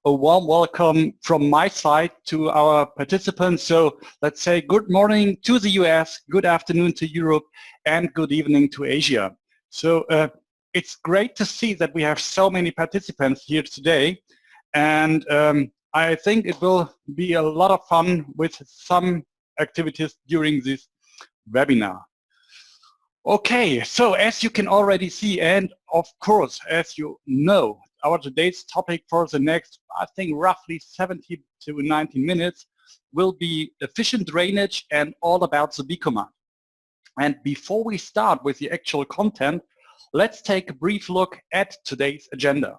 a warm welcome from my side to our participants. So let's say good morning to the US, good afternoon to Europe, and good evening to Asia. So it's great to see that we have so many participants here today. And I think it will be a lot of fun with some activities during this webinar. Okay, so as you can already see, and of course, as you know, our today's topic for the next, I think, roughly 70 to 90 minutes will be efficient drainage and all about the Bekomat. And before we start with the actual content, let's take a brief look at today's agenda.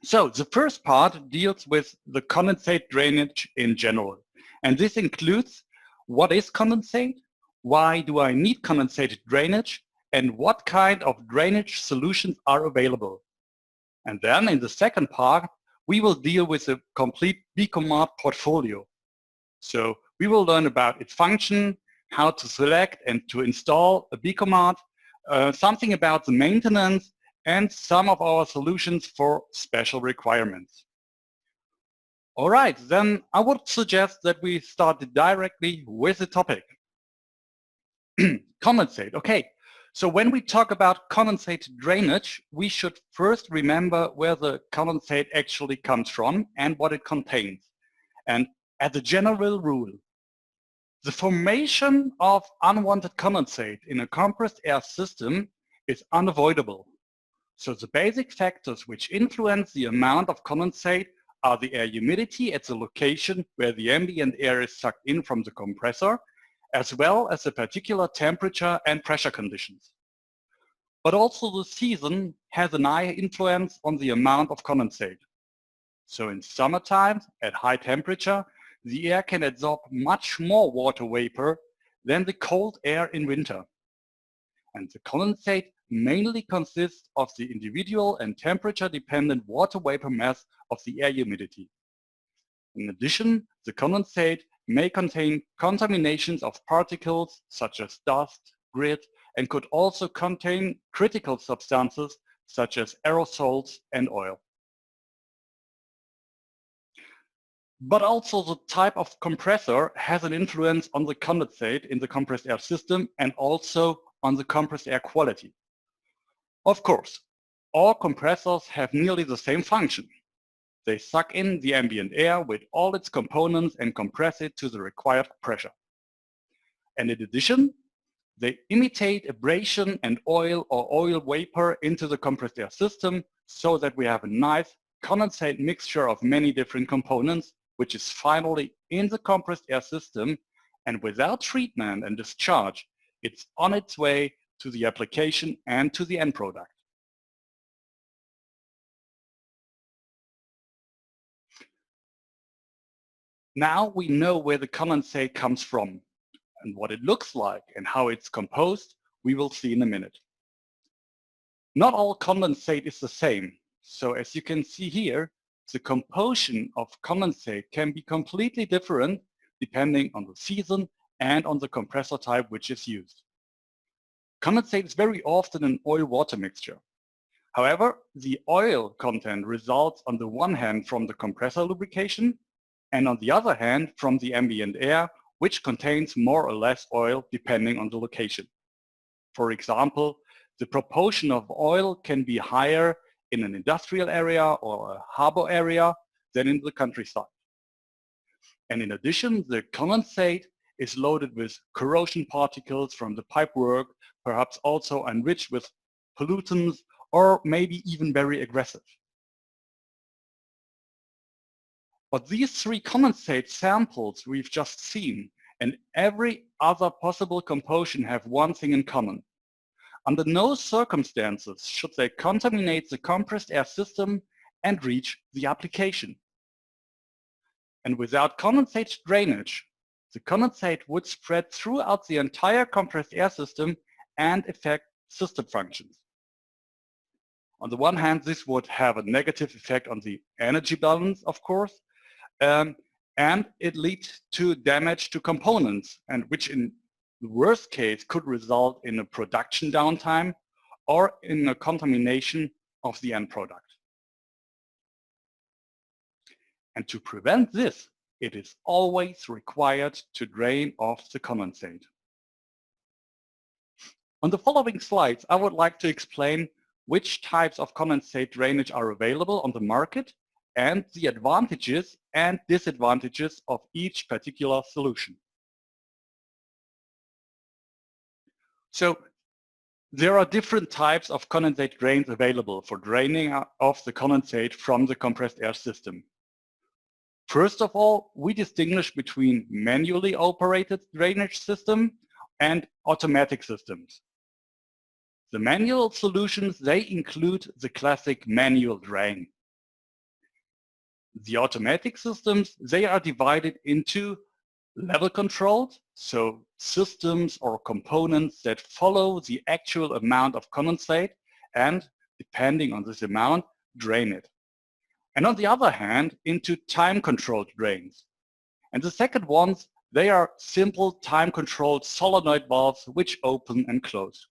So the first part deals with the condensate drainage in general. And this includes what is condensate, why do I need condensated drainage, and what kind of drainage solutions are available. And then in the second part, we will deal with the complete Bekomat portfolio. So we will learn about its function, how to select and to install a Bekomat, something about the maintenance, and some of our solutions for special requirements. All right, then I would suggest that we start directly with the topic. Condensate, okay. So when we talk about condensate drainage, we should first remember where the condensate actually comes from and what it contains. And as a general rule, the formation of unwanted condensate in a compressed air system is unavoidable. So the basic factors which influence the amount of condensate are the air humidity at the location where the ambient air is sucked in from the compressor, as well as the particular temperature and pressure conditions. But also the season has an high influence on the amount of condensate. So in summertime, at high temperature, the air can absorb much more water vapor than the cold air in winter. And the condensate mainly consists of the individual and temperature-dependent water vapor mass of the air humidity. In addition, the condensate may contain contaminations of particles such as dust, grit, and could also contain critical substances such as aerosols and oil. But also the type of compressor has an influence on the condensate in the compressed air system and also on the compressed air quality. Of course, all compressors have nearly the same function. They suck in the ambient air with all its components and compress it to the required pressure. And in addition, they imitate abrasion and oil or oil vapor into the compressed air system so that we have a nice condensate mixture of many different components, which is finally in the compressed air system, and without treatment and discharge, it's on its way to the application and to the end product. Now we know where the condensate comes from and what it looks like and how it's composed, we will see in a minute. Not all condensate is the same. So as you can see here, the composition of condensate can be completely different depending on the season and on the compressor type which is used. Condensate is very often an oil-water mixture. However, the oil content results on the one hand from the compressor lubrication and on the other hand from the ambient air, which contains more or less oil depending on the location. For example, the proportion of oil can be higher in an industrial area or a harbor area than in the countryside. And in addition, the condensate is loaded with corrosion particles from the pipework, perhaps also enriched with pollutants or maybe even very aggressive. But these three condensate samples we've just seen and every other possible composition have one thing in common. Under no circumstances should they contaminate the compressed air system and reach the application. And without condensate drainage, the condensate would spread throughout the entire compressed air system and affect system functions. On the one hand, this would have a negative effect on the energy balance, of course, and it leads to damage to components, and which in the worst case could result in a production downtime or in a contamination of the end product. And to prevent this, it is always required to drain off the condensate. On the following slides, I would like to explain which types of condensate drainage are available on the market and the advantages and disadvantages of each particular solution. So there are different types of condensate drains available for draining off the condensate from the compressed air system. First of all, we distinguish between manually operated drainage system and automatic systems. The manual solutions, they include the classic manual drain. The automatic systems, they are divided into level controlled, so systems or components that follow the actual amount of condensate and, depending on this amount, drain it. And on the other hand, into time-controlled drains. And the second ones, they are simple time-controlled solenoid valves which open and close.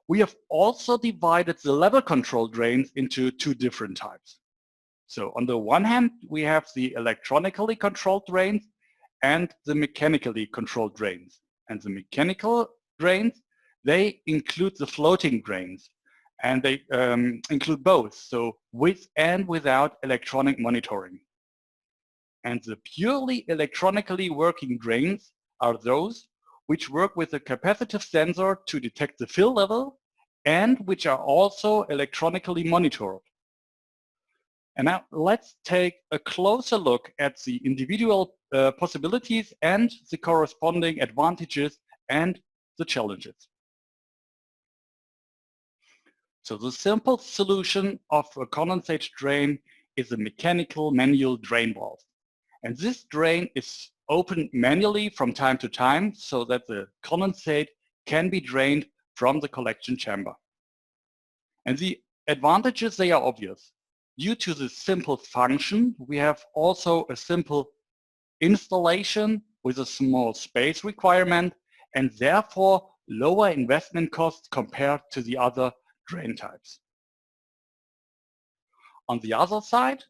We have also divided the level control drains into two different types. So on the one hand, we have the electronically controlled drains and the mechanically controlled drains. And the mechanical drains, they include the floating drains, and they include both, so with and without electronic monitoring. And the purely electronically working drains are those which work with a capacitive sensor to detect the fill level and which are also electronically monitored. And now let's take a closer look at the individual possibilities and the corresponding advantages and the challenges. So the simple solution of a condensate drain is a mechanical manual drain valve. And this drain is opened manually from time to time so that the condensate can be drained from the collection chamber. And the advantages, they are obvious. Due to the simple function, we have also a simple installation with a small space requirement and therefore lower investment costs compared to the other drain types. On the other side,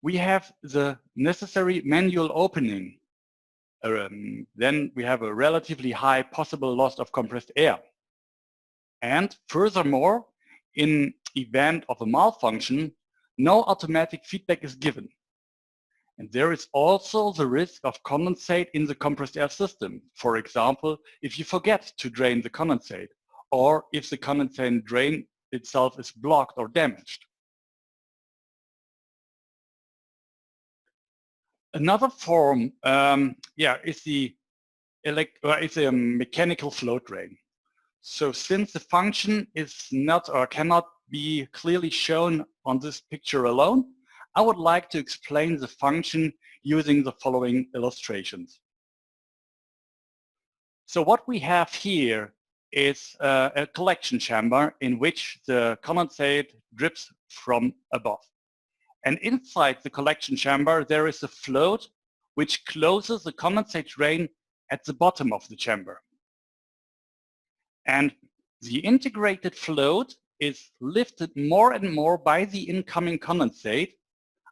we have the necessary manual opening. Then we have a relatively high possible loss of compressed air. And furthermore, in event of a malfunction, no automatic feedback is given. And there is also the risk of condensate in the compressed air system. For example, if you forget to drain the condensate, or if the condensate drain itself is blocked or damaged. Another form is a mechanical float drain. So since the function is not or cannot be clearly shown on this picture alone, I would like to explain the function using the following illustrations. So what we have here is a collection chamber in which the condensate drips from above. And inside the collection chamber, there is a float which closes the condensate drain at the bottom of the chamber. And the integrated float is lifted more and more by the incoming condensate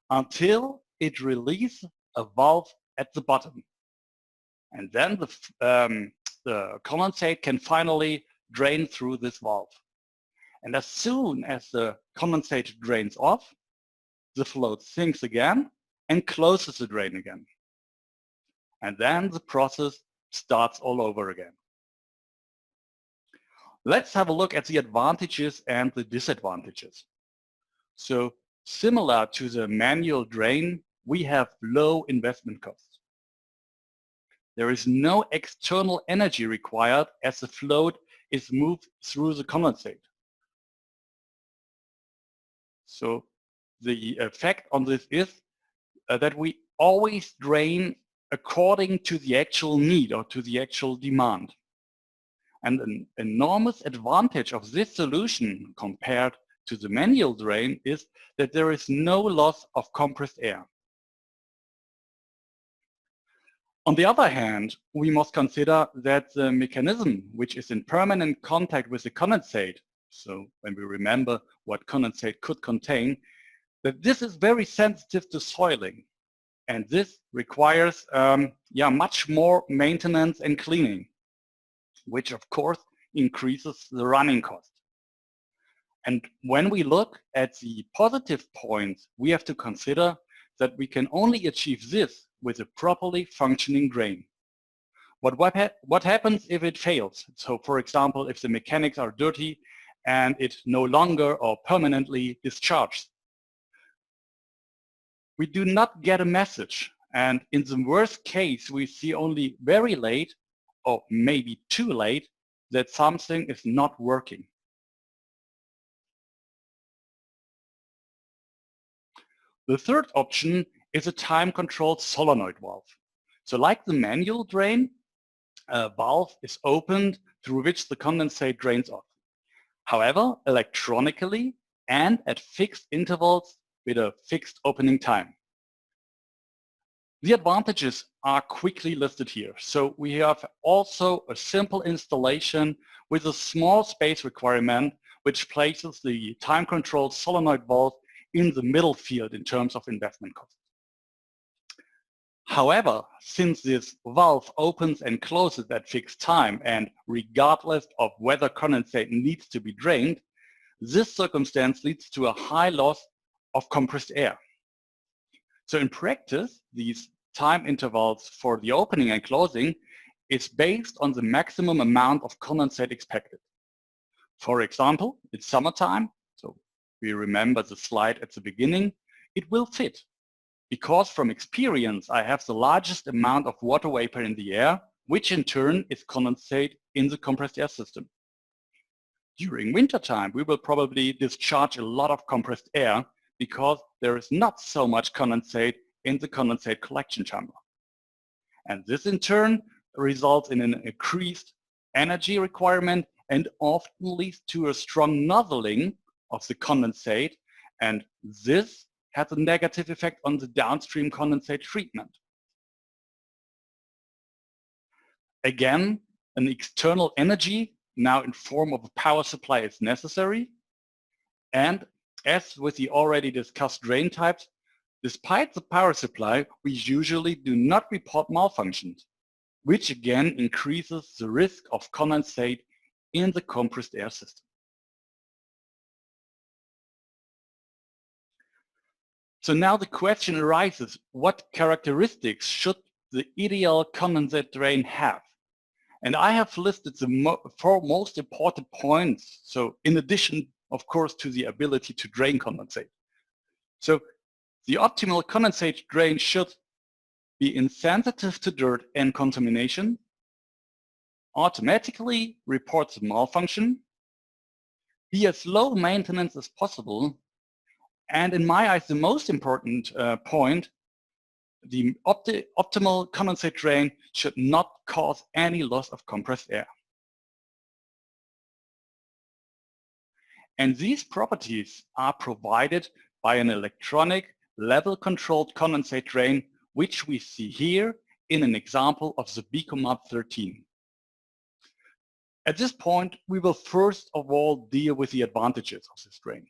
until it releases a valve at the bottom. And then the condensate can finally drain through this valve. And as soon as the condensate drains off, the float sinks again and closes the drain again. And then the process starts all over again. Let's have a look at the advantages and the disadvantages. So similar to the manual drain, we have low investment costs. There is no external energy required as the float is moved through the condensate. So the effect on this is that we always drain according to the actual need or to the actual demand. And an enormous advantage of this solution compared to the manual drain is that there is no loss of compressed air. On the other hand, we must consider that the mechanism which is in permanent contact with the condensate, so when we remember what condensate could contain, that this is very sensitive to soiling, and this requires much more maintenance and cleaning, which of course increases the running cost. And when we look at the positive points, we have to consider that we can only achieve this with a properly functioning drain. What happens if it fails? So for example, if the mechanics are dirty and it no longer or permanently discharges. We do not get a message, and in the worst case we see only very late or maybe too late that something is not working. The third option is a time-controlled solenoid valve. So like the manual drain, a valve is opened through which the condensate drains off. However, electronically and at fixed intervals with a fixed opening time. The advantages are quickly listed here. So we have also a simple installation with a small space requirement which places the time-controlled solenoid valve in the middle field in terms of investment cost. However, since this valve opens and closes at fixed time and regardless of whether condensate needs to be drained, this circumstance leads to a high loss of compressed air. So in practice, these time intervals for the opening and closing is based on the maximum amount of condensate expected. For example, it's summertime, so we remember the slide at the beginning, it will fit. Because from experience, I have the largest amount of water vapor in the air, which in turn is condensate in the compressed air system. During wintertime, we will probably discharge a lot of compressed air because there is not so much condensate in the condensate collection chamber. And this in turn results in an increased energy requirement and often leads to a strong nozzling of the condensate, and this has a negative effect on the downstream condensate treatment. Again, an external energy, now in form of a power supply, is necessary. And as with the already discussed drain types, despite the power supply, we usually do not report malfunctions, which again increases the risk of condensate in the compressed air system. So now the question arises, what characteristics should the ideal condensate drain have? And I have listed the four most important points. So in addition, of course, to the ability to drain condensate. So the optimal condensate drain should be insensitive to dirt and contamination, automatically report the malfunction, be as low maintenance as possible, and in my eyes, the most important point, the optimal condensate drain should not cause any loss of compressed air. And these properties are provided by an electronic level-controlled condensate drain, which we see here in an example of the Bekomat 13. At this point, we will first of all deal with the advantages of this drain.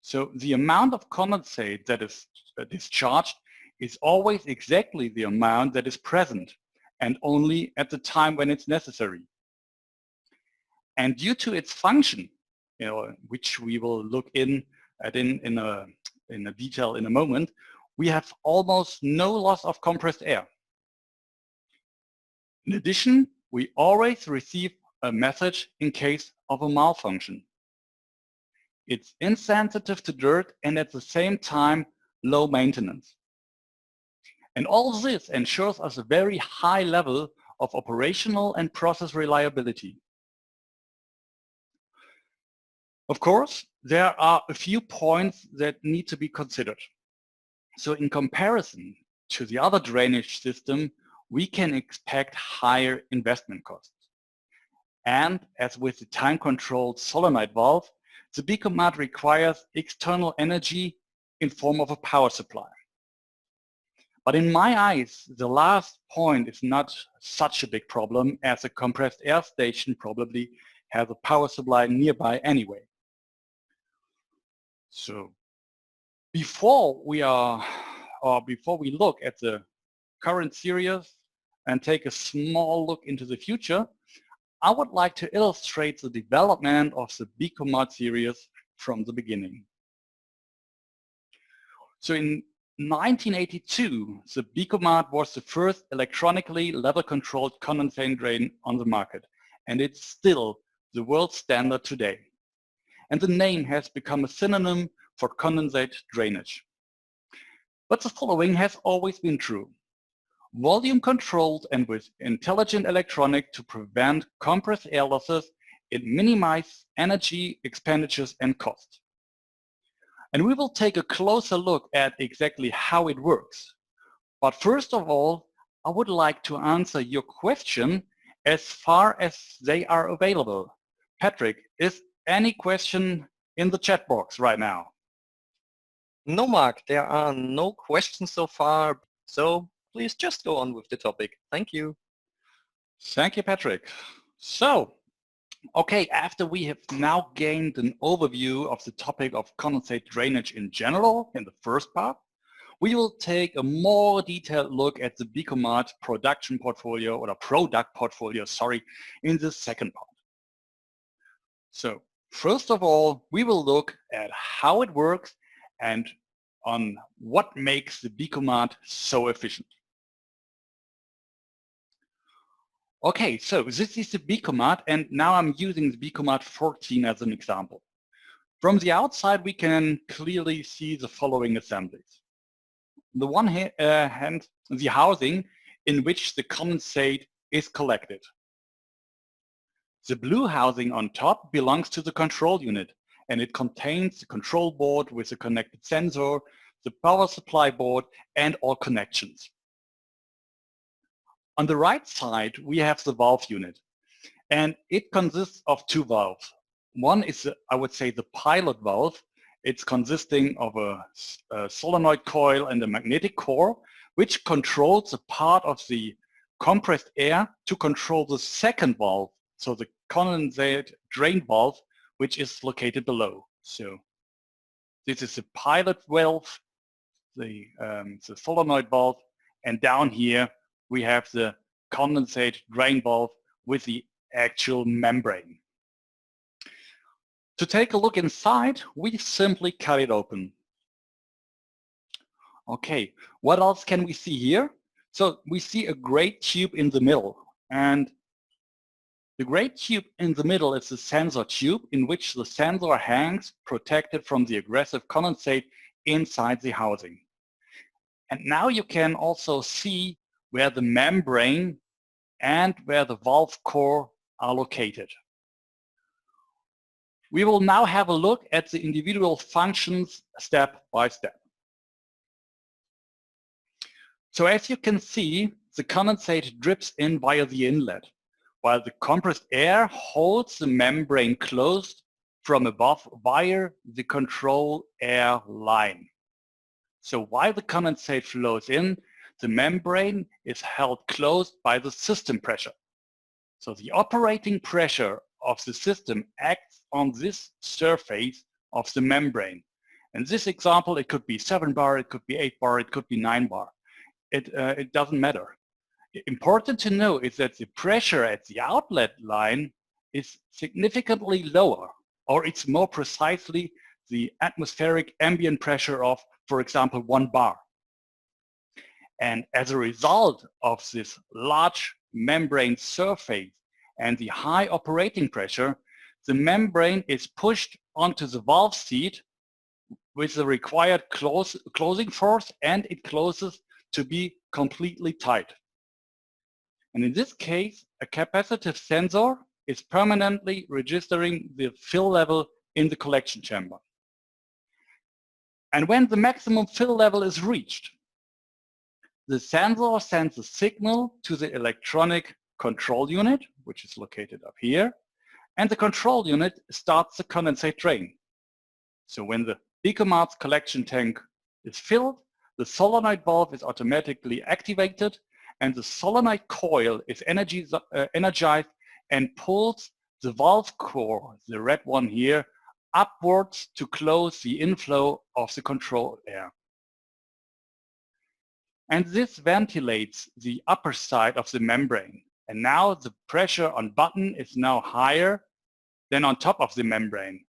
So the amount of condensate that is discharged is always exactly the amount that is present, and only at the time when it's necessary. And due to its function, which we will look in a detail in a moment, we have almost no loss of compressed air. In addition, we always receive a message in case of a malfunction. It's insensitive to dirt and at the same time low maintenance. And all this ensures us a very high level of operational and process reliability. Of course, there are a few points that need to be considered. So in comparison to the other drainage system, we can expect higher investment costs. And as with the time-controlled solenoid valve, the Bekomat requires external energy in form of a power supply. But in my eyes, the last point is not such a big problem, as a compressed air station probably has a power supply nearby anyway. So Before we look at the current series and take a small look into the future, I would like to illustrate the development of the Bekomat series from the beginning. So in 1982, the Bekomat was the first electronically level-controlled condensate drain on the market, and it's still the world standard today. And the name has become a synonym for condensate drainage. But the following has always been true. Volume controlled and with intelligent electronic to prevent compressed air losses, it minimizes energy expenditures and cost. And we will take a closer look at exactly how it works. But first of all, I would like to answer your question as far as they are available. Patrick, is any question in the chat box right now? No, Mark, there are no questions so far, so please just go on with the topic. Thank you. Thank you, Patrick. So, okay, after we have now gained an overview of the topic of condensate drainage in general in the first part, we will take a more detailed look at the Bekomat product portfolio, in the second part. So, first of all, we will look at how it works and on what makes the Bekomat so efficient. Okay, so this is the Bekomat, and now I'm using the Bekomat 14 as an example. From the outside, we can clearly see the following assemblies. On the one hand, the housing in which the condensate is collected. The blue housing on top belongs to the control unit, and it contains the control board with the connected sensor, the power supply board, and all connections. On the right side, we have the valve unit, and it consists of two valves. One is, I would say, the pilot valve. It's consisting of a solenoid coil and a magnetic core, which controls a part of the compressed air to control the second valve, so the condensate drain valve, which is located below. So this is the pilot valve, the solenoid valve, and down here we have the condensate drain valve with the actual membrane. To take a look inside, we simply cut it open. Okay, what else can we see here? So we see a gray tube in the middle, and the gray tube in the middle is the sensor tube in which the sensor hangs protected from the aggressive condensate inside the housing. And now you can also see where the membrane and where the valve core are located. We will now have a look at the individual functions step by step. So as you can see, the condensate drips in via the inlet, while the compressed air holds the membrane closed from above via the control air line. So while the condensate flows in, the membrane is held closed by the system pressure. So the operating pressure of the system acts on this surface of the membrane. In this example, it could be 7 bar, it could be 8 bar, it could be 9 bar. It doesn't matter. Important to know is that the pressure at the outlet line is significantly lower, or it's more precisely the atmospheric ambient pressure of, for example, 1 bar. And as a result of this large membrane surface and the high operating pressure, the membrane is pushed onto the valve seat with the required closing force, and it closes to be completely tight. And in this case, a capacitive sensor is permanently registering the fill level in the collection chamber. And when the maximum fill level is reached, the sensor sends a signal to the electronic control unit, which is located up here, and the control unit starts the condensate drain. So when the Bekomat's collection tank is filled, the solenoid valve is automatically activated, and the solenoid coil is energized and pulls the valve core, the red one here, upwards to close the inflow of the control air. And this ventilates the upper side of the membrane. And now the pressure on button is now higher than on top of the membrane.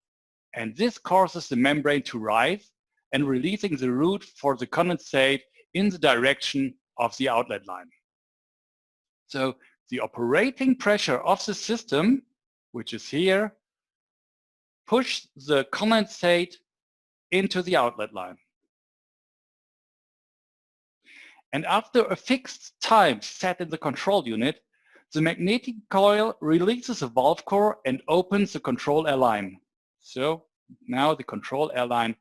And this causes the membrane to rise and releasing the route for the condensate in the direction of the outlet line. So the operating pressure of the system, which is here, pushes the condensate into the outlet line. And after a fixed time set in the control unit, the magnetic coil releases the valve core and opens the control air line. So now the control air line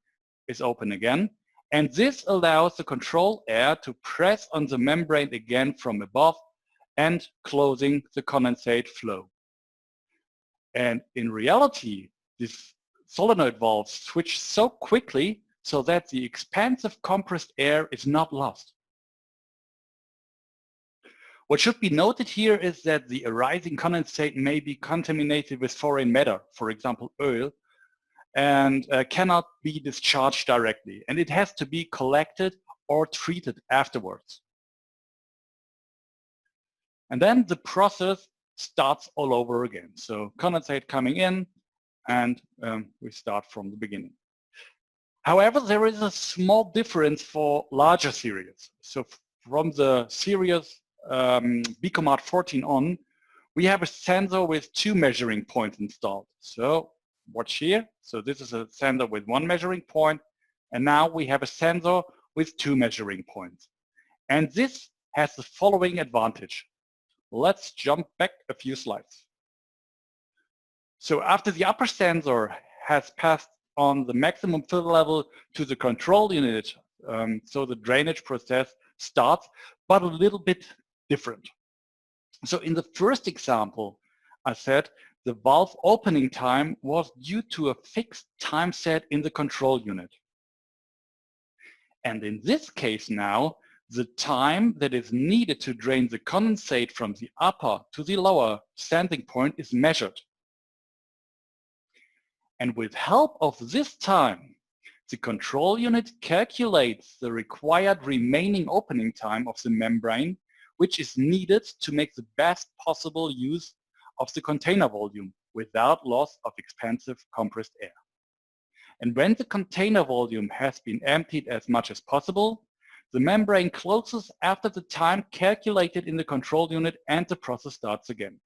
is open again, and this allows the control air to press on the membrane again from above and closing the condensate flow. And in reality, this solenoid valve switches so quickly so that the expansive compressed air is not lost. What should be noted here is that the arising condensate may be contaminated with foreign matter, for example oil, and cannot be discharged directly, and it has to be collected or treated afterwards. And then the process starts all over again. So condensate coming in, and we start from the beginning. However, there is a small difference for larger series. So from the series Bekomat 14 on, we have a sensor with 2 measuring points installed. So watch here. So this is a sensor with 1 measuring point, and now we have a sensor with 2 measuring points. And this has the following advantage. Let's jump back a few slides. So after the upper sensor has passed on the maximum fill level to the control unit, so the drainage process starts, but a little bit different. So in the first example, I said the valve opening time was due to a fixed time set in the control unit. And in this case now, the time that is needed to drain the condensate from the upper to the lower sensing point is measured. And with help of this time, the control unit calculates the required remaining opening time of the membrane, which is needed to make the best possible use of the container volume without loss of expansive compressed air. And when the container volume has been emptied as much as possible, the membrane closes after the time calculated in the control unit and the process starts again.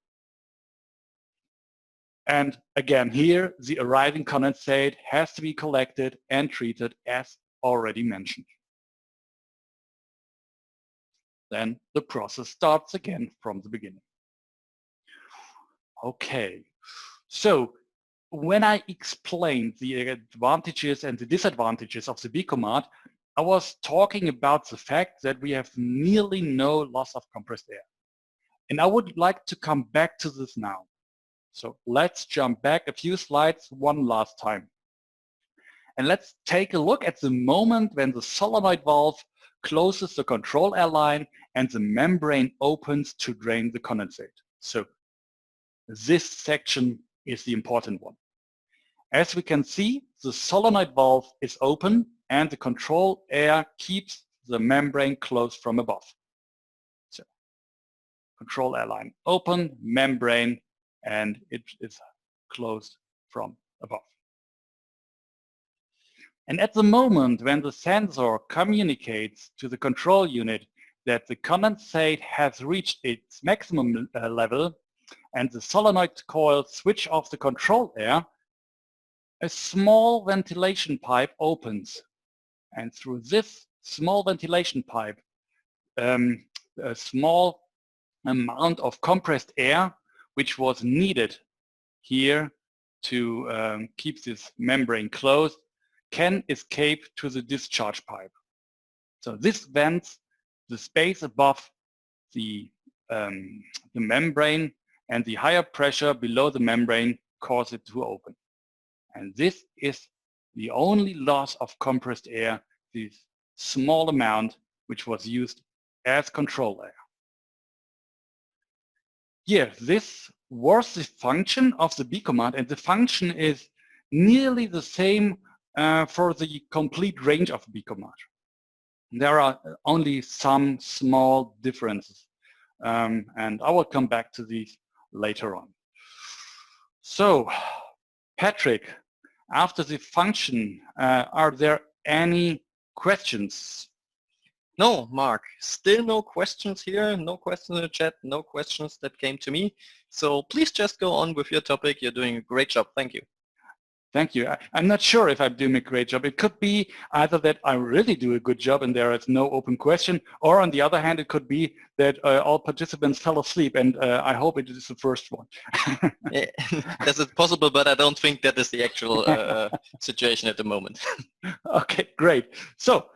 And again here, the arriving condensate has to be collected and treated as already mentioned. Then the process starts again from the beginning. Okay, so when I explained the advantages and the disadvantages of the Bekomat, I was talking about the fact that we have nearly no loss of compressed air. And I would like to come back to this now. So let's jump back a few slides one last time. And let's take a look at the moment when the solenoid valve closes the control air line and the membrane opens to drain the condensate. So this section is the important one. As we can see, the solenoid valve is open and the control air keeps the membrane closed from above. So control air line open, membrane, and it is closed from above. And at the moment when the sensor communicates to the control unit that the condensate has reached its maximum level and the solenoid coil switch off the control air, a small ventilation pipe opens. And through this small ventilation pipe, a small amount of compressed air, which was needed here to keep this membrane closed, can escape to the discharge pipe. So this vents the space above the membrane, and the higher pressure below the membrane causes it to open. And this is the only loss of compressed air, this small amount which was used as control air. Yeah, this was the function of the Bekomat, and the function is nearly the same for the complete range of Bekomat. There are only some small differences, and I will come back to these later on. So, Patrick, after the function, are there any questions? No, Mark, still no questions here, no questions in the chat, no questions that came to me. So please just go on with your topic. You're doing a great job. Thank you. Thank you. I'm not sure if I'm doing a great job. It could be either that I really do a good job and there is no open question, or on the other hand, it could be that all participants fell asleep, and I hope it is the first one. That is possible, but I don't think that is the actual situation at the moment. Okay, great. So,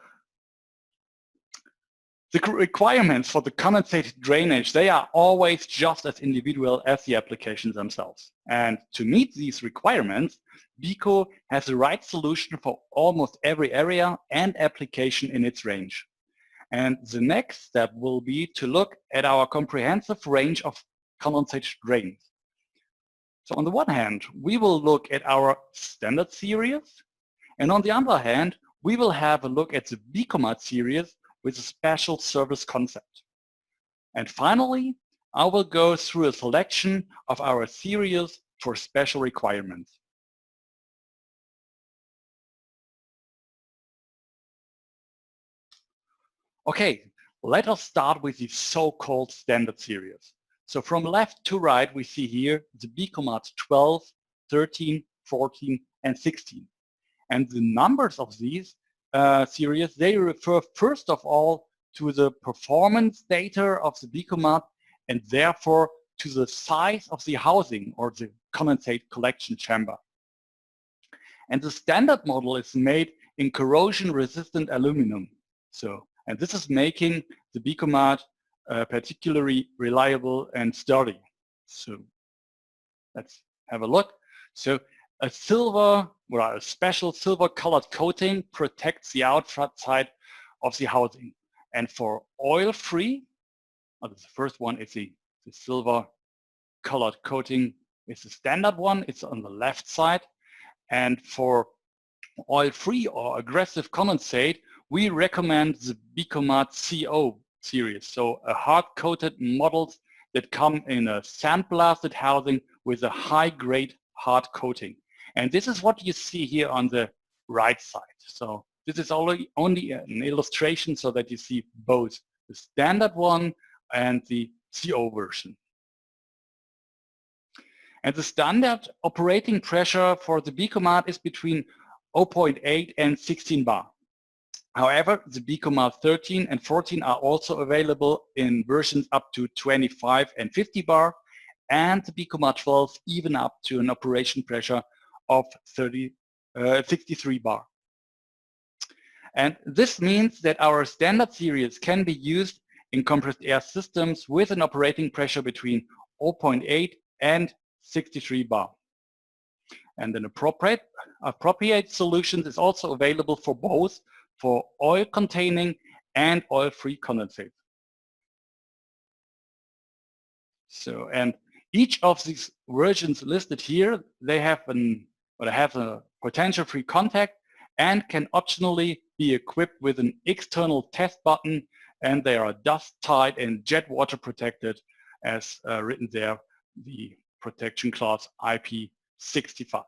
the requirements for the condensate drainage, they are always just as individual as the applications themselves. And to meet these requirements, Beko has the right solution for almost every area and application in its range. And the next step will be to look at our comprehensive range of condensate drains. So on the one hand, we will look at our standard series, and on the other hand, we will have a look at the Bekomat series with a special service concept. And finally, I will go through a selection of our series for special requirements. Okay, let us start with the so-called standard series. So from left to right, we see here the Bekomat 12, 13, 14, and 16. And the numbers of these series, they refer first of all to the performance data of the Bekomat, and therefore to the size of the housing or the condensate collection chamber. And the standard model is made in corrosion-resistant aluminum. And this is making the Bekomat particularly reliable and sturdy. So let's have a look. So a silver, or a special silver colored coating protects the outside of the housing. And for oil-free, the first one is the silver colored coating is the standard one. It's on the left side. And for oil-free or aggressive condensate, we recommend the Bekomat CO series. So a hard-coated models that come in a sandblasted housing with a high-grade hard coating. And this is what you see here on the right side. So this is only an illustration so that you see both the standard one and the CO version. And the standard operating pressure for the Bekomat is between 0.8 and 16 bar. However, the Bekomat 13 and 14 are also available in versions up to 25 and 50 bar, and the Bekomat 12 even up to an operation pressure of 63 bar. And this means that our standard series can be used in compressed air systems with an operating pressure between 0.8 and 63 bar. And an appropriate solution is also available for both for oil-containing and oil-free condensate. So, and each of these versions listed here, they have a potential-free contact and can optionally be equipped with an external test button, and they are dust-tight and jet water protected as written there, the protection class IP65.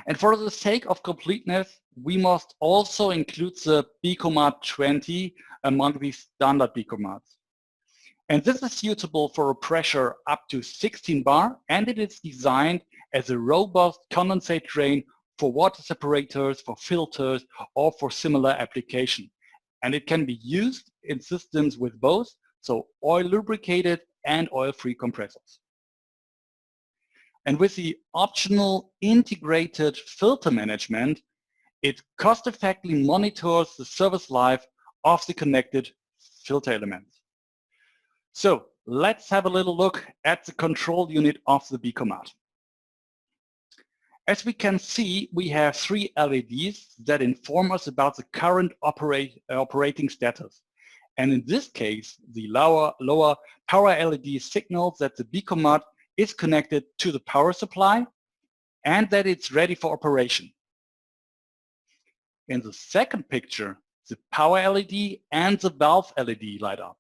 And for the sake of completeness, we must also include the Bekomat 20 among the standard Bekomats. And this is suitable for a pressure up to 16 bar, and it is designed as a robust condensate drain for water separators, for filters, or for similar application. And it can be used in systems with both, so oil lubricated and oil-free compressors. And with the optional integrated filter management, it cost-effectively monitors the service life of the connected filter elements. So let's have a little look at the control unit of the Bekomat. As we can see, we have 3 LEDs that inform us about the current operating status. And in this case, the lower power LED signals that the Bekomat is connected to the power supply, and that it's ready for operation. In the second picture, the power LED and the valve LED light up.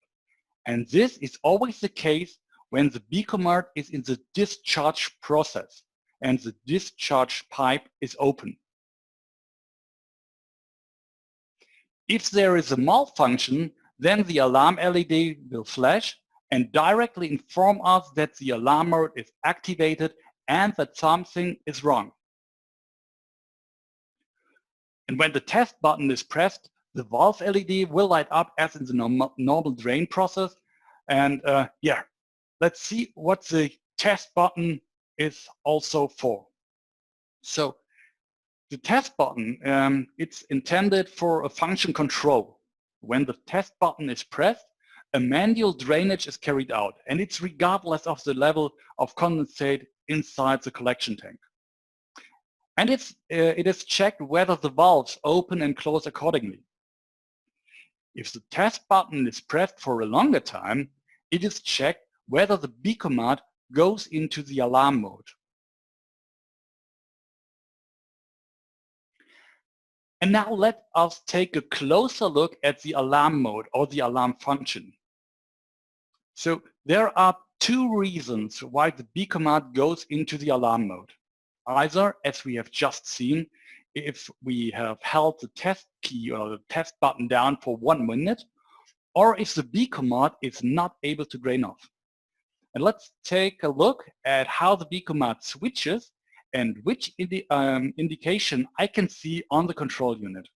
And this is always the case when the Bekomat is in the discharge process and the discharge pipe is open. If there is a malfunction, then the alarm LED will flash and directly inform us that the alarm mode is activated and that something is wrong. And when the test button is pressed, the valve LED will light up as in the normal drain process. And yeah, let's see what the test button is also for. So the test button, it's intended for a function control. When the test button is pressed, a manual drainage is carried out, and it's regardless of the level of condensate inside the collection tank. And it is checked whether the valves open and close accordingly. If the test button is pressed for a longer time, it is checked whether the Bekomat goes into the alarm mode. And now let us take a closer look at the alarm mode or the alarm function. So there are two reasons why the Bekomat goes into the alarm mode. Either, as we have just seen, if we have held the test key or the test button down for 1 minute, or if the Bekomat is not able to drain off. And let's take a look at how the Bekomat switches and which indication I can see on the control unit.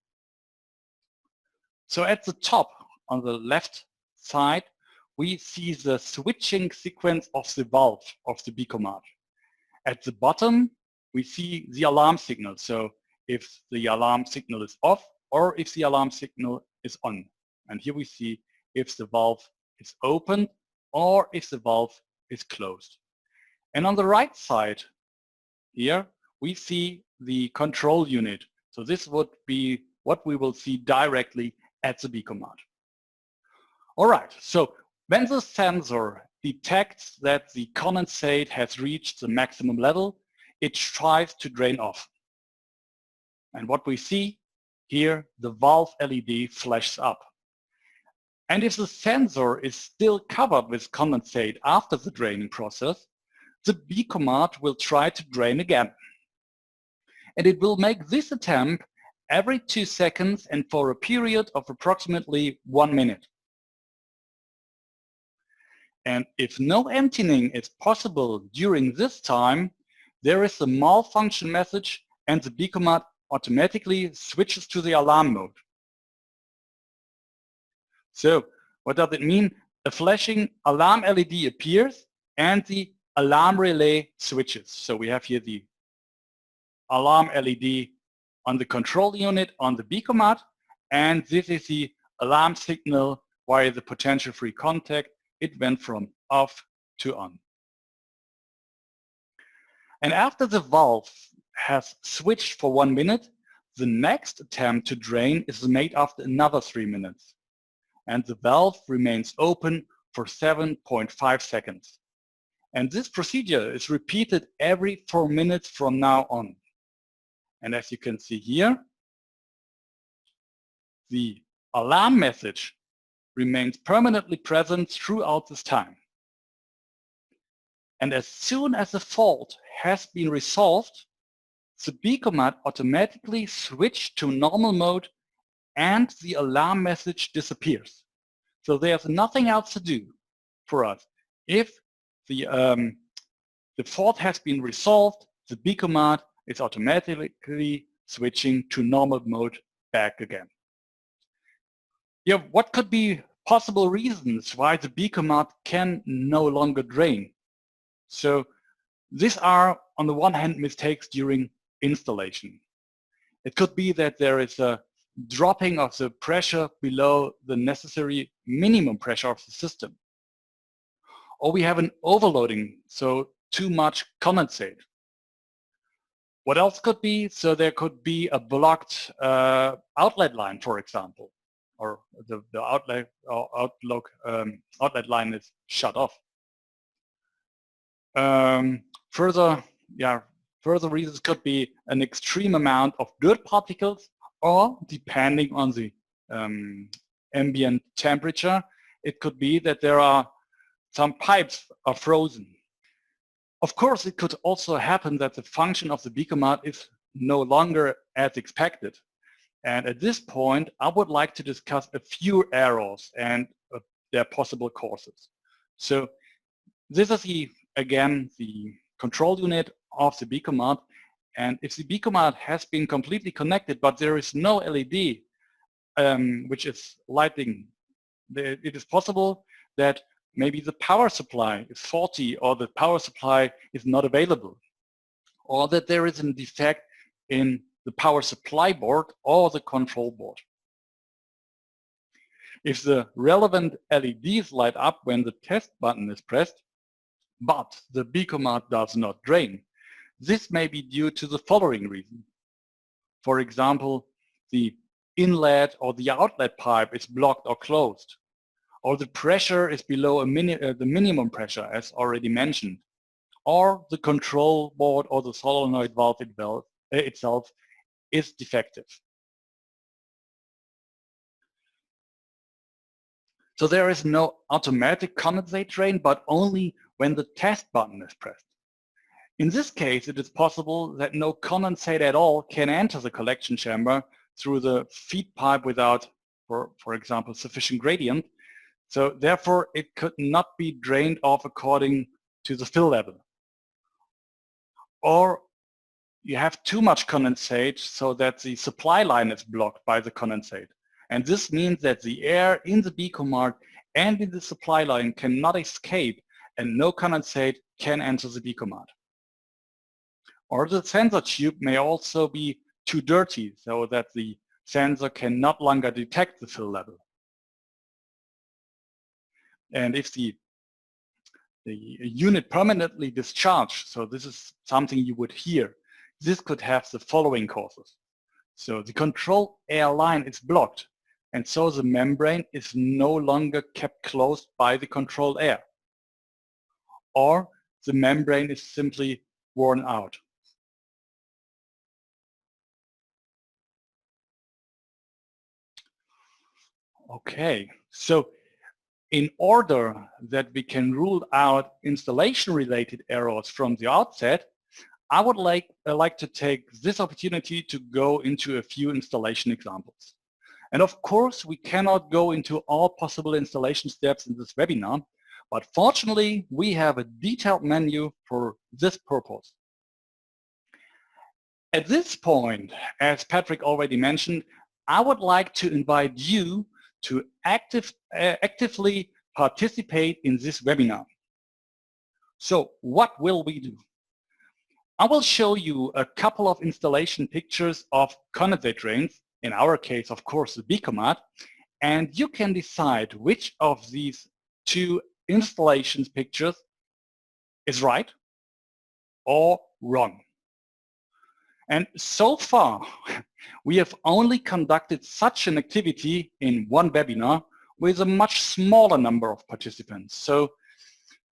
So at the top, on the left side, we see the switching sequence of the valve of the Bekomat. At the bottom, we see the alarm signal. So if the alarm signal is off or if the alarm signal is on. And here we see if the valve is open or if the valve is closed. And on the right side here, we see the control unit. So this would be what we will see directly at the Bekomat. All right, so when the sensor detects that the condensate has reached the maximum level, it tries to drain off. And what we see here, the valve LED flashes up. And if the sensor is still covered with condensate after the draining process, the Bekomat will try to drain again. And it will make this attempt every 2 seconds and for a period of approximately 1 minute. And if no emptying is possible during this time, there is a malfunction message and the Bekomat automatically switches to the alarm mode. So what does it mean? A flashing alarm LED appears and the alarm relay switches. So we have here the alarm LED on the control unit on the Bekomat, and this is the alarm signal via the potential-free contact. It went from off to on. And after the valve has switched for 1 minute, the next attempt to drain is made after another 3 minutes. And the valve remains open for 7.5 seconds. And this procedure is repeated every 4 minutes from now on. And as you can see here, the alarm message remains permanently present throughout this time. And as soon as the fault has been resolved, the Bekomat automatically switches to normal mode and the alarm message disappears. So there's nothing else to do for us. If the fault has been resolved, the Bekomat is automatically switching to normal mode back again. Yeah, what could be possible reasons why the Bekomat can no longer drain? So these are, on the one hand, mistakes during installation. It could be that there is a dropping of the pressure below the necessary minimum pressure of the system. Or we have an overloading, so too much condensate. What else could be? So there could be a blocked outlet line, for example, or the outlet line is shut off. Further Further reasons could be an extreme amount of dirt particles, or depending on the ambient temperature, it could be that there are some pipes are frozen. Of course, it could also happen that the function of the Bekomat is no longer as expected. And at this point, I would like to discuss a few errors and their possible causes. So this is again the control unit of the Bekomat. And if the Bekomat has been completely connected, but there is no LED which is lighting, it is possible that maybe the power supply is faulty, or the power supply is not available, or that there is a defect in the power supply board or the control board. If the relevant LEDs light up when the test button is pressed, but the Bekomat does not drain, this may be due to the following reason. For example, the inlet or the outlet pipe is blocked or closed, or the pressure is below the minimum pressure, as already mentioned, or the control board or the solenoid valve itself is defective. So there is no automatic condensate drain, but only when the test button is pressed. In this case, it is possible that no condensate at all can enter the collection chamber through the feed pipe without, for example, sufficient gradient. So therefore, it could not be drained off according to the fill level. Or you have too much condensate so that the supply line is blocked by the condensate. And this means that the air in the Bekomat and in the supply line cannot escape, and no condensate can enter the Bekomat. Or the sensor tube may also be too dirty, so that the sensor can no longer detect the fill level. And if the unit permanently discharged, so this is something you would hear, this could have the following causes. So the control air line is blocked, and so the membrane is no longer kept closed by the controlled air. Or the membrane is simply worn out. Okay, so in order that we can rule out installation-related errors from the outset, I would like to take this opportunity to go into a few installation examples. And of course, we cannot go into all possible installation steps in this webinar, but fortunately, we have a detailed menu for this purpose. At this point, as Patrick already mentioned, I would like to invite you to actively participate in this webinar. So what will we do? I will show you a couple of installation pictures of condensate drains, in our case, of course, the Bekomat, and you can decide which of these two installations pictures is right or wrong. And so far, we have only conducted such an activity in one webinar with a much smaller number of participants. So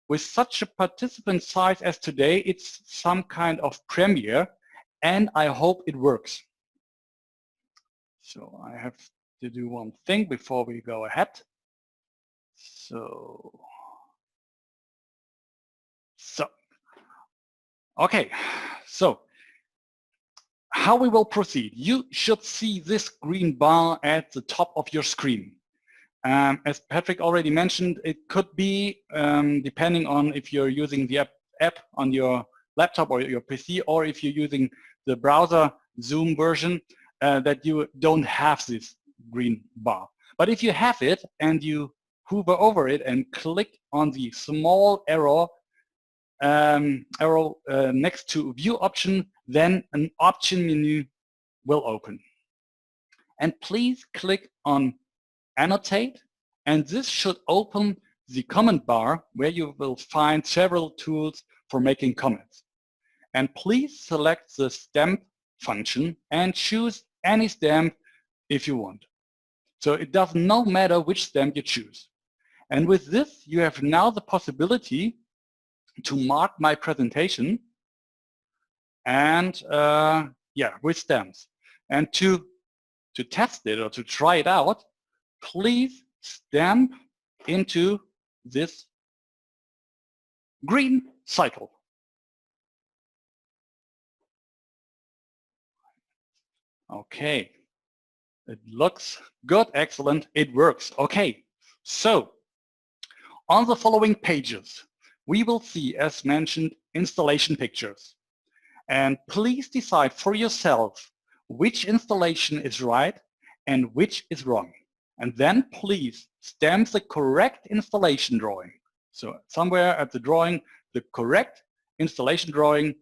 with such a participant size as today, it's some kind of premiere, and I hope it works. So I have to do one thing before we go ahead. Okay, so how we will proceed. You should see this green bar at the top of your screen. As Patrick already mentioned, it could be, depending on if you're using the app on your laptop or your PC, or if you're using the browser Zoom version, that you don't have this green bar. But if you have it and you hover over it and click on the small arrow next to view option, then an option menu will open. And please click on annotate, and this should open the comment bar where you will find several tools for making comments. And please select the stamp function and choose any stamp if you want. So it does not matter which stamp you choose. And with this, you have now the possibility to mark my presentation and yeah, with stems. And to test it or to try it out, please stamp into this green cycle. Okay, it looks good, excellent, it works. Okay, so on the following pages, we will see, as mentioned, installation pictures. And please decide for yourself which installation is right and which is wrong. And then please stamp the correct installation drawing. So somewhere at the drawing, the correct installation drawing,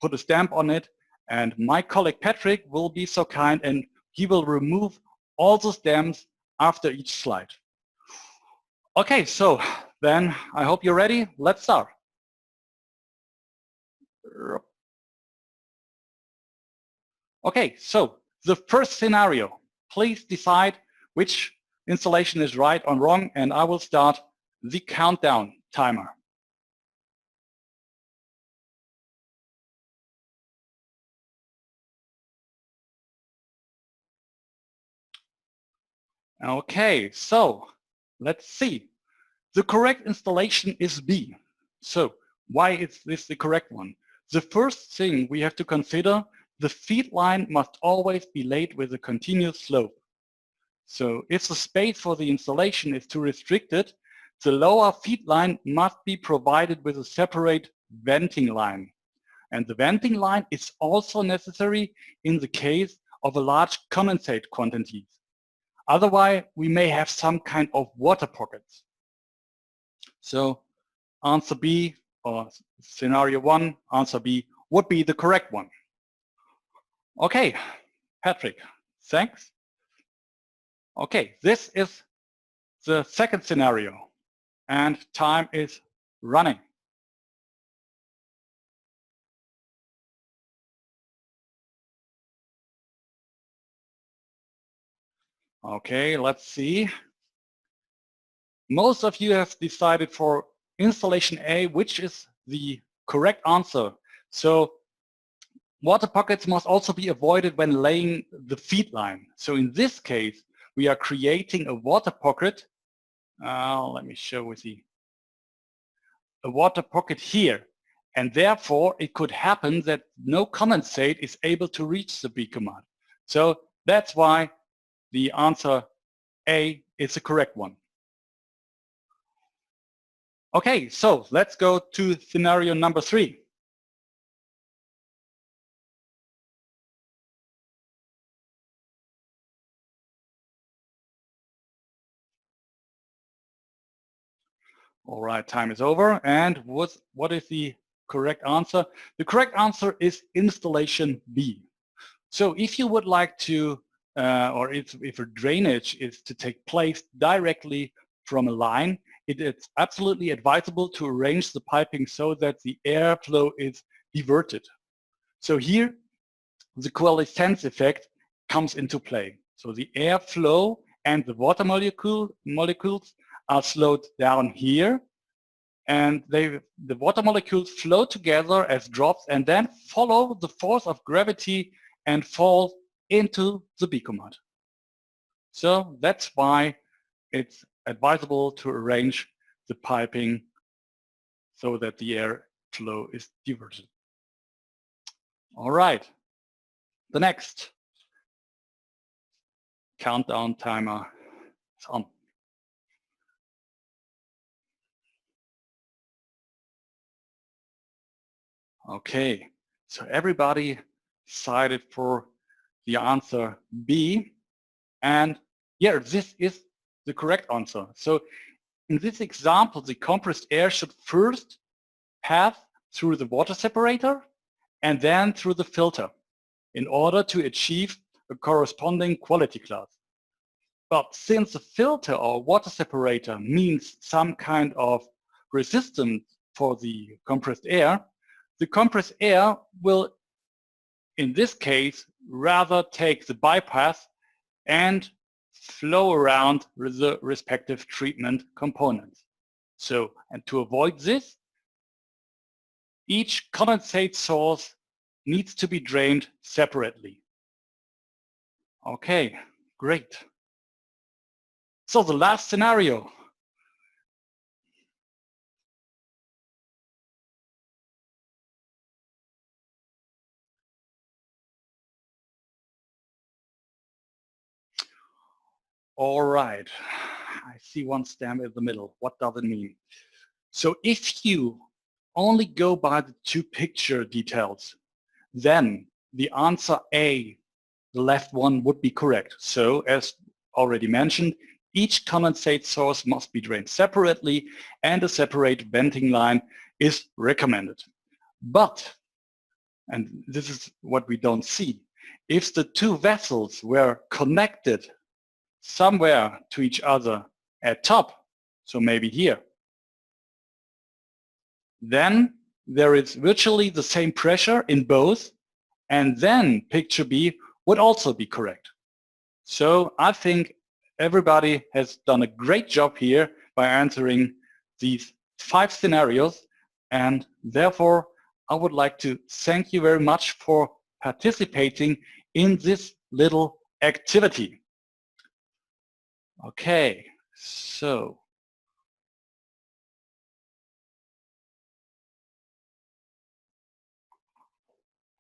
put a stamp on it, and my colleague Patrick will be so kind and he will remove all the stamps after each slide. Okay, so then I hope you're ready. Let's start. Okay, so the first scenario, please decide which installation is right or wrong, and I will start the countdown timer. Okay, so let's see. The correct installation is B. So why is this the correct one? The first thing we have to consider, the feed line must always be laid with a continuous slope. So if the space for the installation is too restricted, the lower feed line must be provided with a separate venting line. And the venting line is also necessary in the case of a large condensate quantities. Otherwise, we may have some kind of water pockets. So answer B, or scenario 1, answer B, would be the correct one. Okay, Patrick, thanks. Okay, this is the second scenario, and time is running. Okay, let's see. Most of you have decided for installation A, which is the correct answer. So water pockets must also be avoided when laying the feed line. So in this case, we are creating a water pocket. Let me show with you. A water pocket here. And therefore, it could happen that no condensate is able to reach the Bekomat. So that's why the answer A is the correct one. Okay, so let's go to scenario number 3. All right, time is over. And what is the correct answer? The correct answer is installation B. So if you would like to, or if a drainage is to take place directly from a line, it is absolutely advisable to arrange the piping so that the airflow is diverted. So here, the coalescence effect comes into play. So the airflow and the water molecules are slowed down here, and the water molecules flow together as drops and then follow the force of gravity and fall into the Bekomat. So that's why it's advisable to arrange the piping so that the air flow is diverted. All right, the next countdown timer is on. Okay, so everybody decided for the answer B, and yeah, this is the correct answer. So in this example, the compressed air should first pass through the water separator and then through the filter in order to achieve a corresponding quality class. But since the filter or water separator means some kind of resistance for the compressed air, the compressed air will, in this case, rather take the bypass and flow around the respective treatment components. So, and to avoid this, each condensate source needs to be drained separately. Okay, great. So the last scenario. All right, I see one stamp in the middle. What does it mean? So if you only go by the two picture details, then the answer A, the left one, would be correct. So as already mentioned, each condensate source must be drained separately and a separate venting line is recommended. But, and this is what we don't see, if the two vessels were connected somewhere to each other at top, so maybe here, then there is virtually the same pressure in both, and then picture B would also be correct. So I think everybody has done a great job here by answering these 5 scenarios, and therefore I would like to thank you very much for participating in this little activity. Okay, so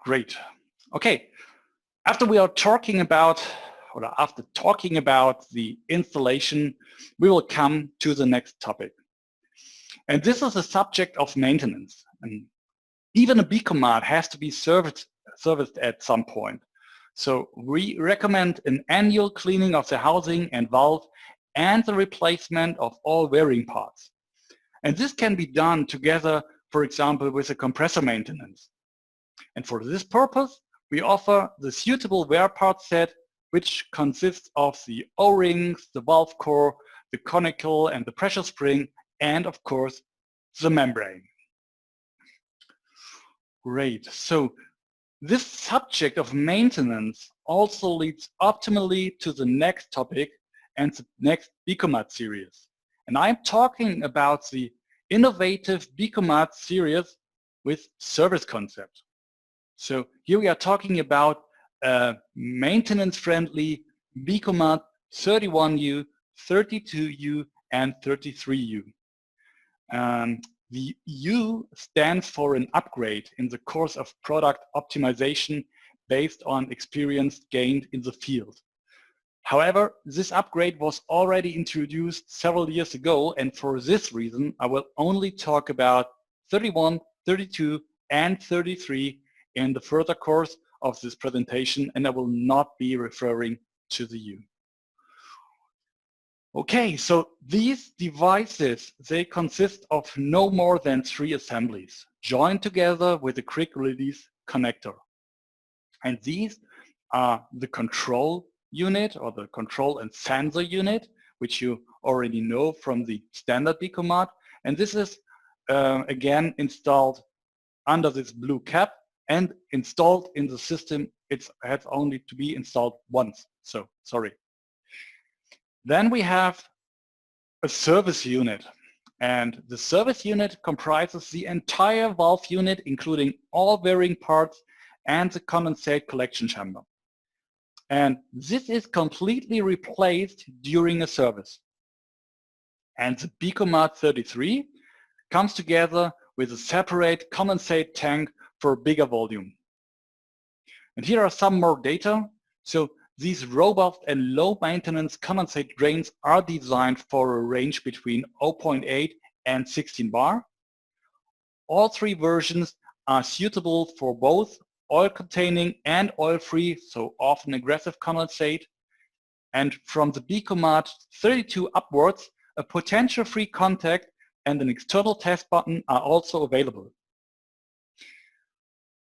great. Okay, after talking about the installation, we will come to the next topic. And this is a subject of maintenance. And even a Bekomat has to be serviced at some point. So we recommend an annual cleaning of the housing and valve and the replacement of all wearing parts. And this can be done together, for example, with a compressor maintenance. And for this purpose, we offer the suitable wear part set, which consists of the O-rings, the valve core, the conical and the pressure spring, and of course, the membrane. Great. So this subject of maintenance also leads optimally to the next topic and the next Bekomat series. And I'm talking about the innovative Bekomat series with service concept. So here we are talking about maintenance-friendly Bekomat 31U, 32U, and 33U. The U stands for an upgrade in the course of product optimization based on experience gained in the field. However, this upgrade was already introduced several years ago, and for this reason, I will only talk about 31, 32, and 33 in the further course of this presentation, and I will not be referring to the U. Okay, so these devices, they consist of no more than 3 assemblies joined together with a quick release connector. And these are the control unit or the control and sensor unit, which you already know from the standard Bekomat. And this is again installed under this blue cap and installed in the system. It has only to be installed once, so sorry. Then we have a service unit, and the service unit comprises the entire valve unit, including all bearing parts and the condensate collection chamber. And this is completely replaced during a service. And the Bekomat 33 comes together with a separate condensate tank for a bigger volume. And here are some more data. So these robust and low maintenance condensate drains are designed for a range between 0.8 and 16 bar. All 3 versions are suitable for both oil-containing and oil-free, so often aggressive condensate. And from the Bekomat 32 upwards, a potential-free contact and an external test button are also available.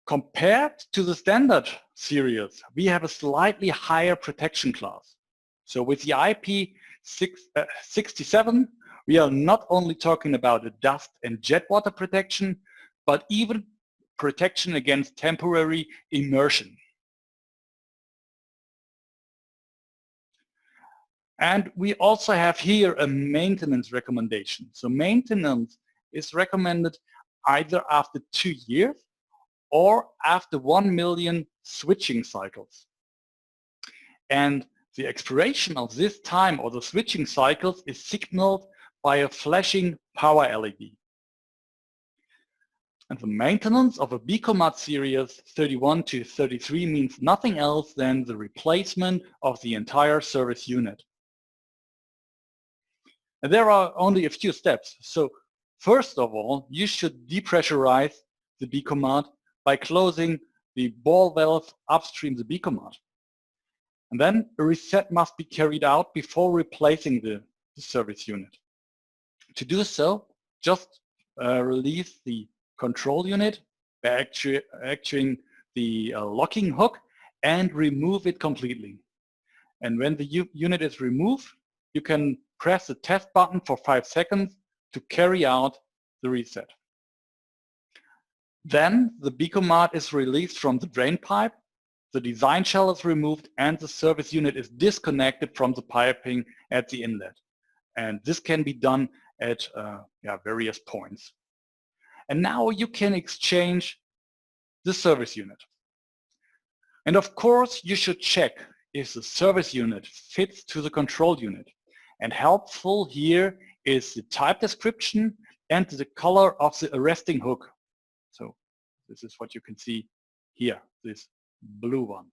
Compared to the standard series, we have a slightly higher protection class. So with the IP67, we are not only talking about a dust and jet water protection, but even protection against temporary immersion. And we also have here a maintenance recommendation. So maintenance is recommended either after 2 years or after 1 million switching cycles. And the expiration of this time or the switching cycles is signaled by a flashing power LED. And the maintenance of a Bekomat series 31 to 33 means nothing else than the replacement of the entire service unit. And there are only a few steps. So first of all, you should depressurize the Bekomat by closing the ball valve upstream the Bekomat. And then a reset must be carried out before replacing the service unit. To do so, just release the control unit by actuating the locking hook and remove it completely. And when the unit is removed, you can press the test button for 5 seconds to carry out the reset. Then the Bekomat is released from the drain pipe, the design shell is removed, and the service unit is disconnected from the piping at the inlet. And this can be done at various points. And now you can exchange the service unit. And of course, you should check if the service unit fits to the control unit. And helpful here is the type description and the color of the arresting hook. So this is what you can see here, this blue one.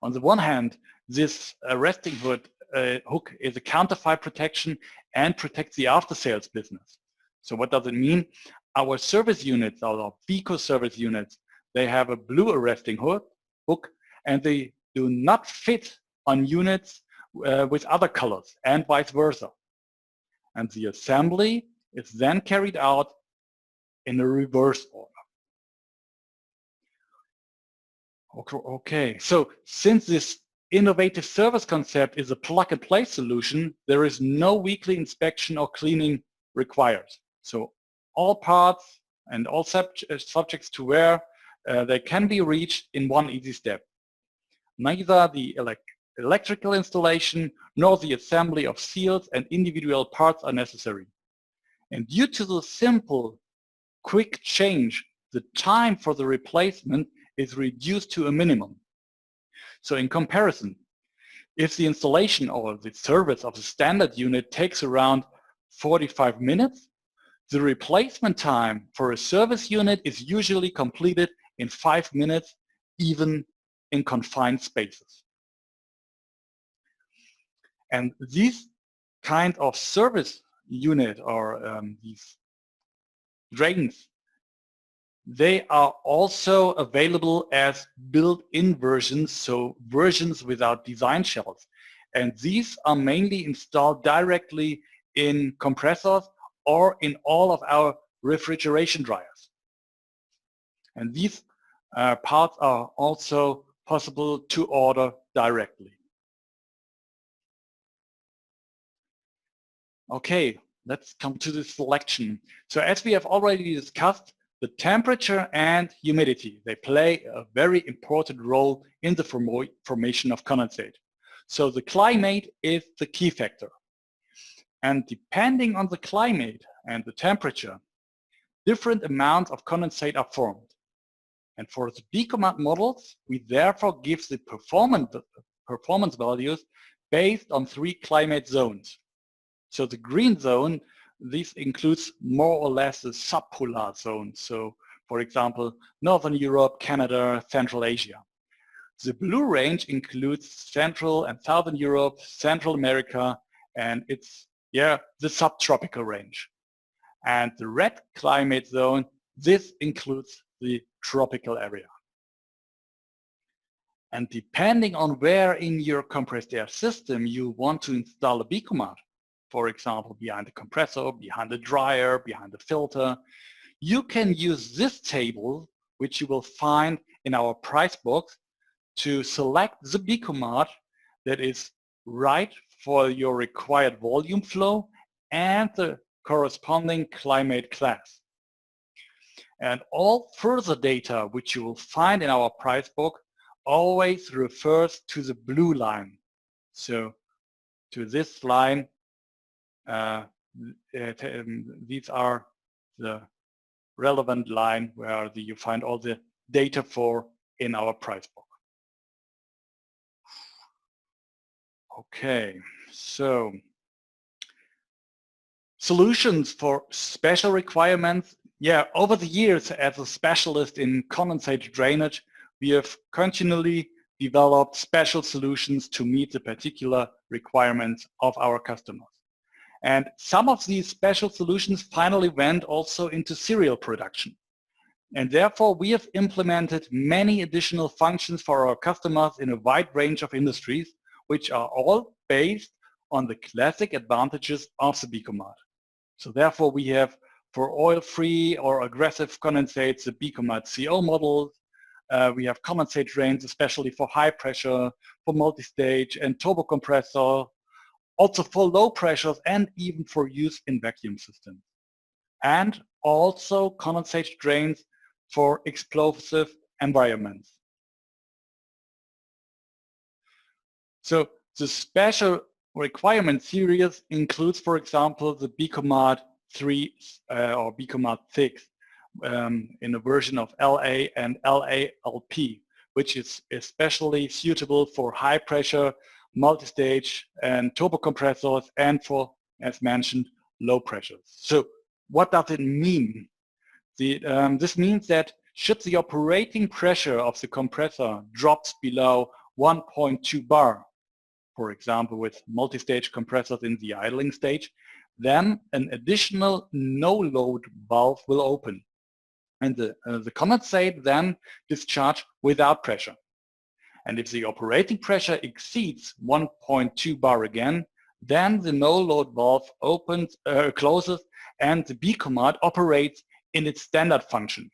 On the one hand, this arresting hook is a counterfire protection and protects the after-sales business. So what does it mean? Our service units, our Beko service units, they have a blue arresting hook and they do not fit on units with other colors and vice versa. And the assembly is then carried out in a reverse order. Okay, so since this innovative service concept is a plug-and-play solution, there is no weekly inspection or cleaning required. So all parts and all subjects to wear, they can be reached in one easy step. Neither the electrical installation nor the assembly of seals and individual parts are necessary. And due to the simple, quick change, the time for the replacement is reduced to a minimum. So in comparison, if the installation or the service of the standard unit takes around 45 minutes, the replacement time for a service unit is usually completed in 5 minutes, even in confined spaces. And these kind of service unit or these drains, they are also available as built-in versions, so versions without design shells. And these are mainly installed directly in compressors or in all of our refrigeration dryers. And these parts are also possible to order directly. Okay, let's come to the selection. So as we have already discussed, the temperature and humidity, they play a very important role in the formation of condensate. So the climate is the key factor. And depending on the climate and the temperature, different amounts of condensate are formed. And for the Bekomat models, we therefore give the performance values based on 3 climate zones. So the green zone, this includes more or less the subpolar zone. So for example, Northern Europe, Canada, Central Asia. The blue range includes Central and Southern Europe, Central America, and it's the subtropical range. And the red climate zone, this includes the tropical area. And depending on where in your compressed air system you want to install a Bekomat, for example, behind the compressor, behind the dryer, behind the filter, you can use this table, which you will find in our price box, to select the Bekomat that is right for your required volume flow and the corresponding climate class. And all further data which you will find in our price book always refers to the blue line. So to this line, these are the relevant line where you find all the data for in our price book. Okay, so solutions for special requirements. Yeah, over the years as a specialist in condensate drainage, we have continually developed special solutions to meet the particular requirements of our customers. And some of these special solutions finally went also into serial production. And therefore, we have implemented many additional functions for our customers in a wide range of industries, which are all based on the classic advantages of the Bekomat. So therefore, we have for oil-free or aggressive condensates, the Bekomat CO models. We have condensate drains, especially for high pressure, for multi-stage and turbo compressor, also for low pressures and even for use in vacuum systems. And also condensate drains for explosive environments. So the special requirement series includes, for example, the Bekomat 3 or Bekomat 6 in a version of LA and LALP, which is especially suitable for high pressure, multi-stage and turbo compressors and for, as mentioned, low pressures. So what does it mean? This means that should the operating pressure of the compressor drops below 1.2 bar, for example with multi-stage compressors in the idling stage, then an additional no-load valve will open. And the condensate then discharge without pressure. And if the operating pressure exceeds 1.2 bar again, then the no-load valve closes and the Bekomat operates in its standard function.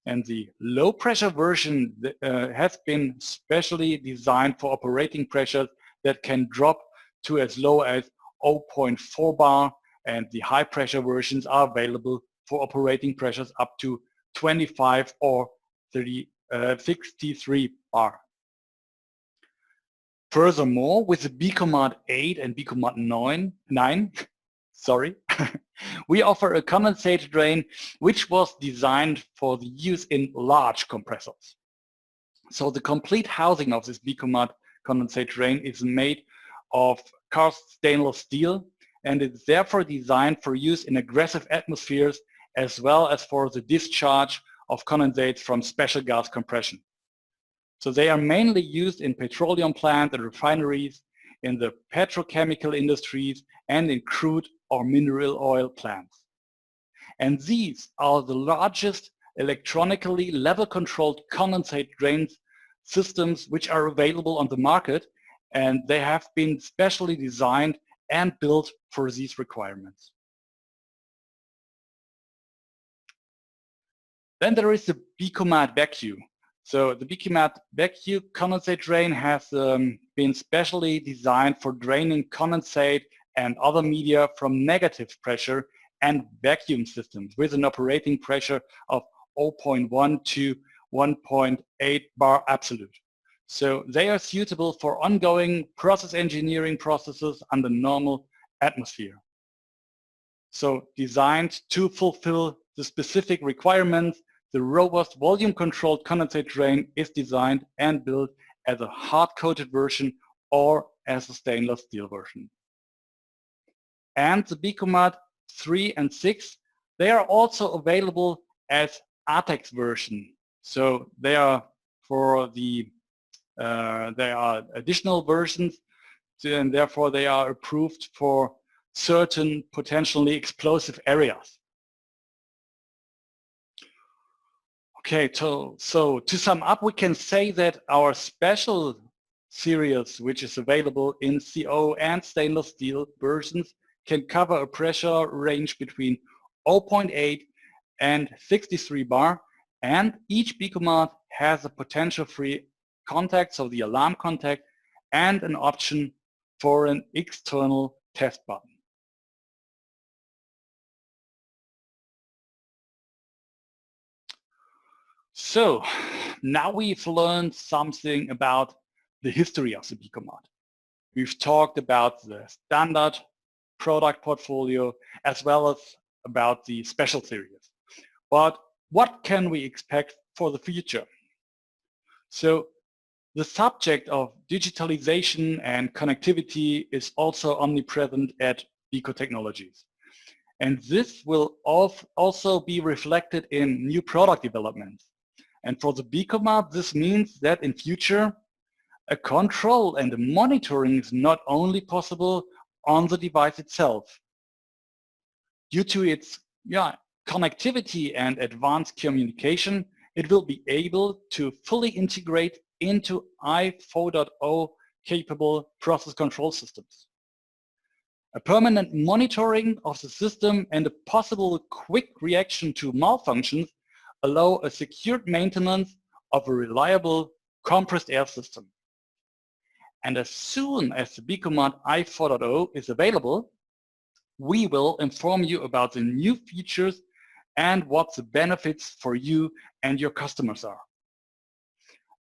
And the low pressure version has been specially designed for operating pressures that can drop to as low as 0.4 bar, and the high pressure versions are available for operating pressures up to 25 or 63 bar. Furthermore, with the Bekomat 8 and Bekomat 9, sorry, we offer a condensate drain which was designed for the use in large compressors. So the complete housing of this Bekomat condensate drain is made of cast stainless steel, and it's therefore designed for use in aggressive atmospheres as well as for the discharge of condensates from special gas compression. So they are mainly used in petroleum plants and refineries, in the petrochemical industries, and in crude or mineral oil plants. And these are the largest electronically level-controlled condensate drain systems which are available on the market, and they have been specially designed and built for these requirements. Then there is the Bekomat vacuum. So the Bekomat vacuum condensate drain has been specially designed for draining condensate and other media from negative pressure and vacuum systems with an operating pressure of 0.1 to 1.8 bar absolute. So they are suitable for ongoing process engineering processes under normal atmosphere. So designed to fulfill the specific requirements, the robust volume-controlled condensate drain is designed and built as a hard-coated version or as a stainless steel version. And the Bekomat 3 and 6, they are also available as ATEX version. So they are for the there are additional versions, and therefore they are approved for certain potentially explosive areas. Okay, so to sum up, we can say that our special series, which is available in CO and stainless steel versions, can cover a pressure range between 0.8 and 63 bar, and each Bekomat has a potential-free contact, so the alarm contact, and an option for an external test button. So now we've learned something about the history of the Bekomat. We've talked about the standard product portfolio as well as about the special series. But what can we expect for the future? So the subject of digitalization and connectivity is also omnipresent at Beko Technologies. And this will also be reflected in new product developments. And for the Bekomat, this means that in future, a control and a monitoring is not only possible on the device itself. Due to its connectivity and advanced communication, it will be able to fully integrate into i4.0 capable process control systems. A permanent monitoring of the system and a possible quick reaction to malfunctions allow a secured maintenance of a reliable compressed air system. And as soon as the Bekomat i4.0 is available, we will inform you about the new features and what the benefits for you and your customers are.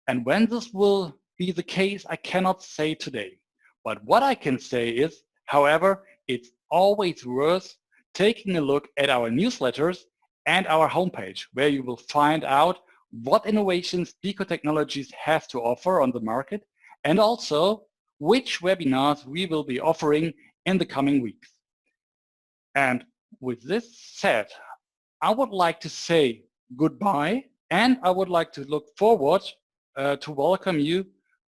And when this will be the case, I cannot say today. But what I can say is, however, it's always worth taking a look at our newsletters and our homepage, where you will find out what innovations Beko Technologies has to offer on the market, and also which webinars we will be offering in the coming weeks. And with this said, I would like to say goodbye, and I would like to look forward to welcome you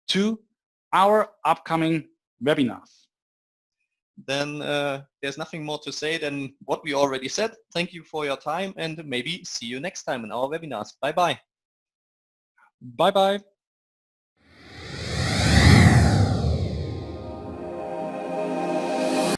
to our upcoming webinars. Then there's nothing more to say than what we already said. Thank you for your time, and maybe see you next time in our webinars. Bye-bye. Bye-bye.